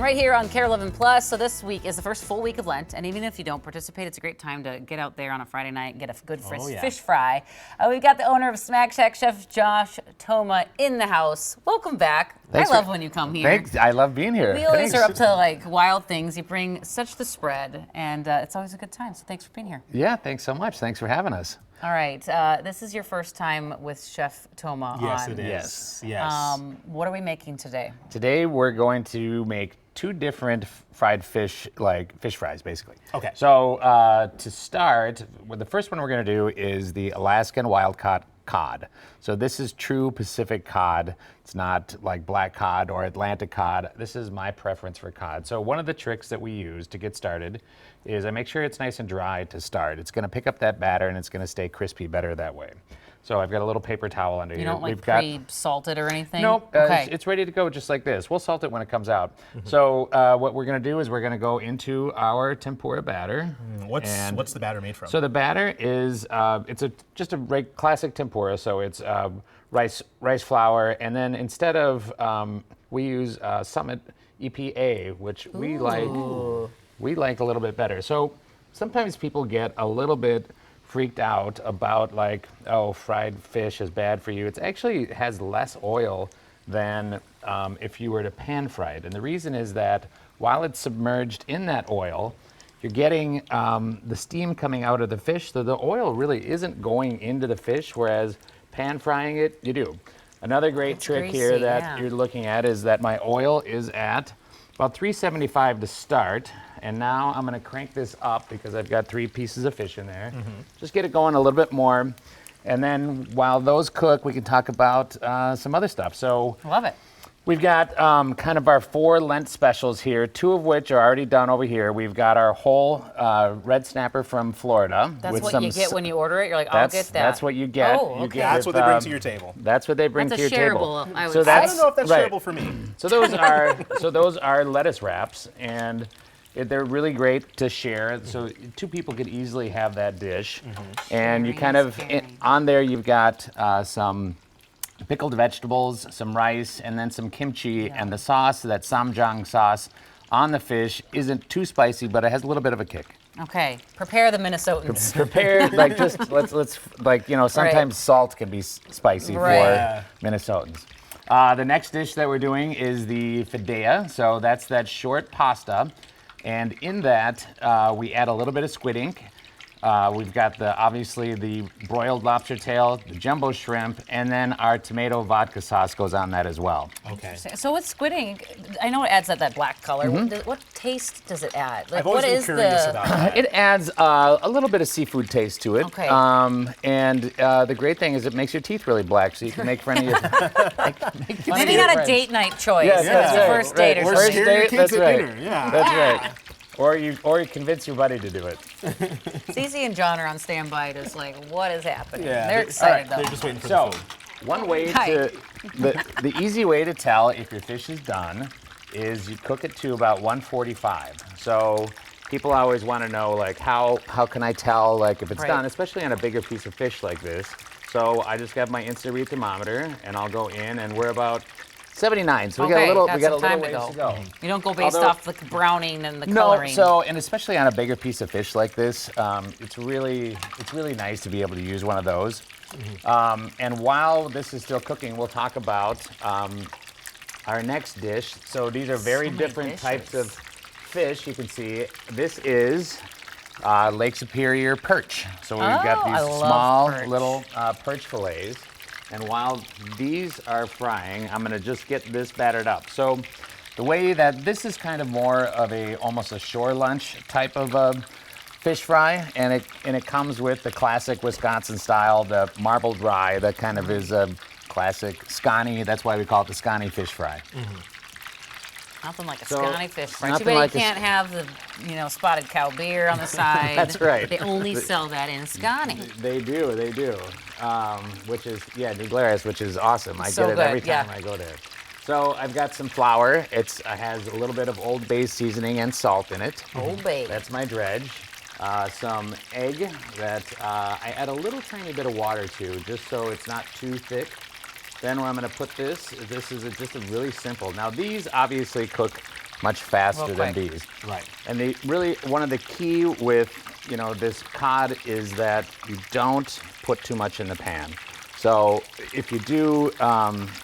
Right here on KARE 11 Plus. So this week is the first full week of Lent, and even if you don't participate, it's a great time to get out there on a Friday night and get a good fish fry. We've got the owner of Smack Shack, Chef Josh Thoma, in the house. Welcome back. I love when you come here. Thanks. I love being here. We always are up to like wild things. You bring such the spread, and it's always a good time. So thanks for being here. Yeah, thanks so much. Thanks for having us. All right, this is your first time with Chef Thoma on. Yes, it is. Yes. What are we making today? Today we're going to make two different fried fish, like fish fries, basically. Okay. So to start, the first one we're going to do is the Alaskan wild caught cod. So this is true Pacific cod. It's not like black cod or Atlantic cod. This is my preference for cod. So one of the tricks that we use to get started is I make sure it's nice and dry to start. It's going to pick up that batter and it's going to stay crispy better that way. So I've got a little paper towel under here. You don't like pre-salt it or anything? Nope. Okay. It's ready to go just like this. We'll salt it when it comes out. So what we're going to do is we're going to go into our tempura batter. What's the batter made from? So the batter is just a classic tempura. So it's rice flour, and then instead of we use Summit EPA, which we like a little bit better. So sometimes people get a little bit freaked out about like, oh, fried fish is bad for you. It actually has less oil than if you were to pan fry it. And the reason is that while it's submerged in that oil, you're getting the steam coming out of the fish, so the oil really isn't going into the fish, whereas pan frying it, you do. Another great trick greasy, here that you're looking at is that my oil is at about 375 to start, and now I'm going to crank this up because I've got 3 pieces of fish in there. Just get it going a little bit more, and then while those cook, we can talk about some other stuff. So Love it. we've got kind of our 4 Lent specials here, 2 of which are already done over here. We've got our whole red snapper from Florida. That's with what you get when you order it? You're like, I'll get that. That's what you get. Oh, okay. You get That's with, what they bring to your table. That's what they bring That's to a your shareable, table. I would So say. I that's don't know if that's right. shareable for me. So those are lettuce wraps, and they're really great to share. So 2 people could easily have that dish, and you kind of on there you've got some pickled vegetables, some rice, and then some kimchi, and the sauce, that samjang sauce, on the fish isn't too spicy, but it has a little bit of a kick. Okay, prepare the Minnesotans. Prepare, like just let's like sometimes salt can be spicy for Minnesotans. The next dish that we're doing is the fidea. So that's that short pasta, and in that we add a little bit of squid ink. We've got obviously the broiled lobster tail, the jumbo shrimp, and then our tomato vodka sauce goes on that as well. Okay. So with squid ink, I know it adds that black color. What taste does it add? Like, I've always what been is curious the? about that. It adds a little bit of seafood taste to it. Okay. And the great thing is it makes your teeth really black, so you can make fun of your. Maybe not a date night choice. Yes, It's that's the right, first date or Or something. scare your date, kids that's at right. dinner. Yeah. That's right. Or you convince your buddy to do it. Cece and John are on standby, just like, what is happening? Yeah. They're excited They're though. just waiting for So, the food. one way Hi. to the easy way to tell if your fish is done is you cook it to about 145. So people always want to know like how can I tell like if it's Right. done, especially on a bigger piece of fish like this. So I just got my InstaRead thermometer and I'll go in and we're about 79. So we got a Okay, little got we got a some time little to ways go. to go. You don't go based Although- off the browning and the No, coloring. so and especially on a bigger piece of fish like this, it's really nice to be able to use one of those. And while this is still cooking, we'll talk about our next dish. So these are very So many different dishes. types of fish. You can see this is Lake Superior perch. So we've got Oh, I these love small perch. little perch fillets. And while these are frying, I'm gonna just get this battered up. So the way that this is kind of more of almost a shore lunch type of fish fry, and it comes with the classic Wisconsin style, the marbled rye that kind of is a classic scotty. That's why we call it the scotty fish fry. Nothing like a So, scotty fish fry. Too nothing bad like a you can't have the, spotted cow beer on the side. That's right. They only sell that in Scotty. They do. Which is New Glarus, which is awesome. I So get it good, every time yeah. I go there. So I've got some flour. It has a little bit of Old Bay seasoning and salt in it. Old Bay. That's my dredge. Some egg that I add a little tiny bit of water to, just so it's not too thick. Then where I'm going to put this is just a really simple. Now these obviously cook much faster Real than quick. these. Right. And one of the key with this cod is that you don't put too much in the pan. So if you do,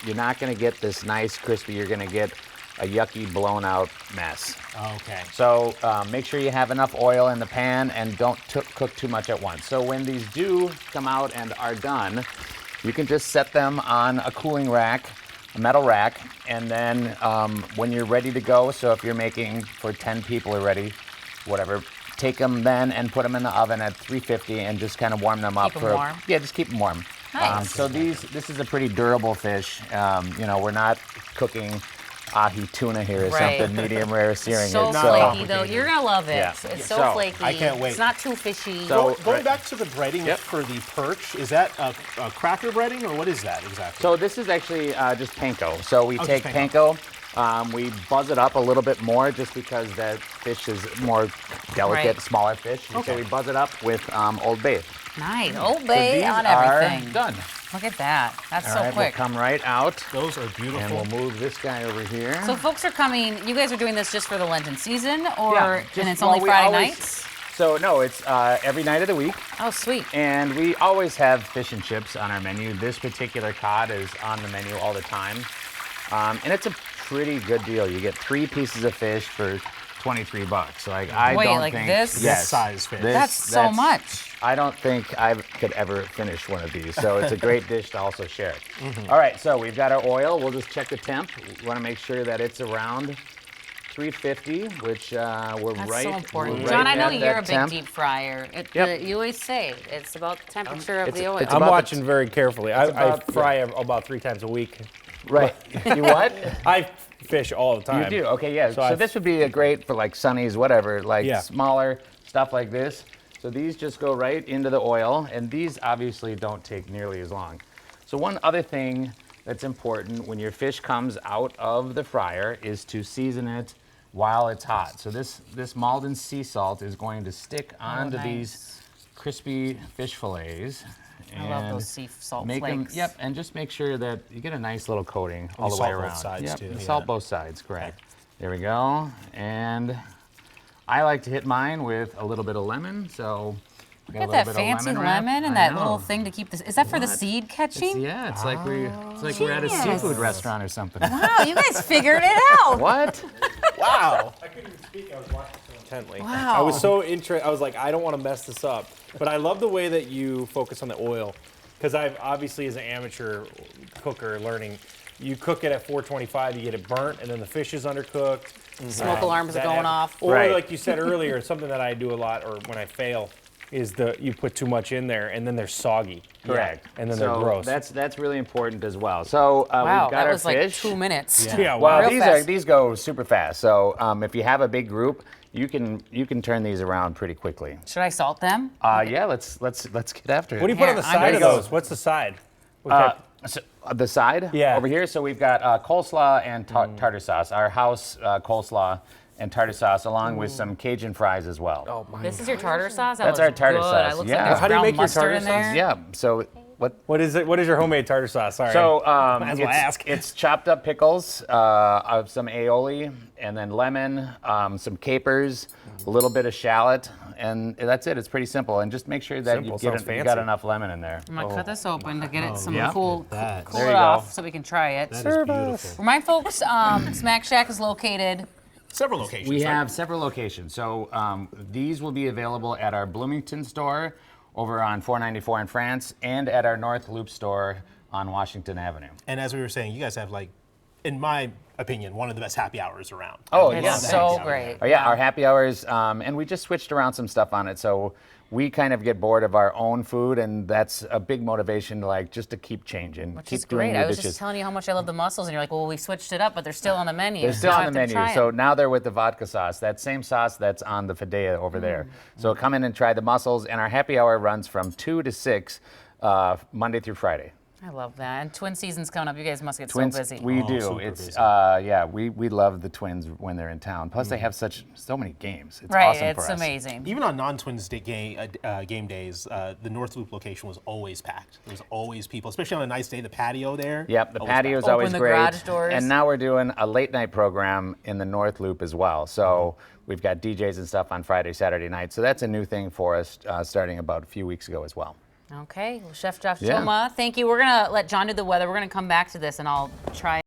you're not going to get this nice crispy. You're going to get a yucky, blown out mess. Okay. So make sure you have enough oil in the pan and don't cook too much at once. So when these do come out and are done, you can just set them on a cooling rack, a metal rack, and then when you're ready to go, so if you're making for 10 people already, whatever, take them then and put them in the oven at 350 and just kind of warm them up. Keep them warm? Yeah, just keep them warm. Nice. So this is a pretty durable fish. We're not cooking ahi tuna here or Right. something, medium rare searing So it. flaky though. You're gonna love it. Yeah. It's so, So, flaky. I can't wait. It's not too fishy. So- Going right. back to the breading Yep. for the perch, is that a cracker breading or what is that exactly? So this is actually just panko. So we just take panko. panko, we buzz it up a little bit more just because that fish is more delicate, Right. smaller fish. So we buzz it up with Old Bay. Nice. Old So Bay these on are everything. done. Look at that. That's All so right, quick. we'll come right out. Those are beautiful. And we'll move this guy over here. So folks are coming. You guys are doing this just for the Lenten season, or Yeah, and just- it's well, only we Friday always- nights? So no, it's every night of the week. Oh, sweet. And we always have fish and chips on our menu. This particular cod is on the menu all the time. And it's a pretty good deal. You get 3 pieces of fish for $23. Like I Wait, don't like think this? yes, This size fish. That's so much. I don't think I could ever finish one of these. So it's a great dish to also share. All right, so we've got our oil. We'll just check the temp. We want to make sure that it's around 350, which we're That's right. so important. we're John, right I know at you're a that big temp. deep fryer. Yep. You always say it's about the temperature of it's- the oil. it's I'm about watching very carefully. I about- fry about 3 times a week. Right. You what? I fish all the time. You do? Okay, yeah. So, I- this would be a great for like sunnies, whatever, like Yeah. smaller stuff like this. So these just go right into the oil, and these obviously don't take nearly as long. So one other thing that's important when your fish comes out of the fryer is to season it while it's hot. So this Malden sea salt is going to stick onto nice. these crispy fish fillets. I love and those sea salt make flakes. them, yep, and just make sure that you get a nice little coating all you the way salt both around. sides, Yep, too, you yeah. salt both sides, correct. There we go. And I like to hit mine with a little bit of lemon, so Look at that fancy lemon and that little thing to keep this. Is that for the What? seed catching? Yeah, it's like we're at a Genius. seafood restaurant or something. Wow, you guys figured it out. What? Wow. I couldn't even speak. I was watching so intently. Wow. I was so interested. I was like, I don't want to mess this up. But I love the way that you focus on the oil. Because I've obviously, as an amateur cooker, learning, you cook it at 425, you get it burnt, and then the fish is undercooked. Smoke alarms are That going hap- off. Or Right. like you said earlier, something that I do a lot, or when I fail, is you put too much in there, and then they're soggy. Correct. And then so they're gross. That's really important as well. So Wow, we've got that our was like fish. 2 minutes. Yeah, Well, wow. Real fast. these go super fast. So if you have a big group, you can turn these around pretty quickly. Should I salt them? Yeah, let's get after it. What do you put on the Here, I'm side gonna of go- those? What's the side? What type? So, the side Yeah. over here. So we've got coleslaw and tartar sauce, our house coleslaw and tartar sauce, along with some Cajun fries as well. Oh my. This is your tartar sauce? That That's looks our tartar good. sauce, It looks yeah. like there's How do you brown make your mustard tartar in there. sauce? Yeah. So what? What is it? What is your homemade tartar sauce? Sorry. So Might as well ask. it's chopped up pickles, of some aioli, and then lemon, some capers, a little bit of shallot, and that's it. It's pretty simple. And just make sure that Simple, you sounds you got fancy. enough lemon in there. I'm gonna cut this open to get it some yeah. cool That. cool There it you go. off so we can try it. That is beautiful. Remind folks, Smack Shack is located. Several locations. We right? have several locations. So these will be available at our Bloomington store over on 494 in France and at our North Loop store on Washington Avenue. And as we were saying, you guys have like, in my opinion, one of the best happy hours around. Oh, It's yeah. so thanks. great. Oh, yeah, our happy hours, and we just switched around some stuff on it. So we kind of get bored of our own food, and that's a big motivation to just to keep changing, Which keep is doing great. new I was dishes. just telling you how much I love the mussels, and you're like, well, we switched it up, but they're still on the menu. They're still Now I on the have to menu. try So it. now they're with the vodka sauce, that same sauce that's on the fidea over there. So come in and try the mussels, and our happy hour runs from 2 to 6, Monday through Friday. I love that. And twin season's coming up. You guys must get Twins, so busy. we Oh, do. super It's busy. yeah, we love the Twins when they're in town. Plus, they have so many games. It's right, awesome it's for us. amazing. Even on non-Twins game days, the North Loop location was always packed. There was always people, especially on a nice day. The patio there. Yep, the always patio's packed. always the great. garage doors. And now we're doing a late night program in the North Loop as well. So we've got DJs and stuff on Friday, Saturday night. So that's a new thing for us, starting about a few weeks ago as well. Okay, well, Chef Josh Yeah. Toma, thank you. We're going to let John do the weather. We're going to come back to this and I'll try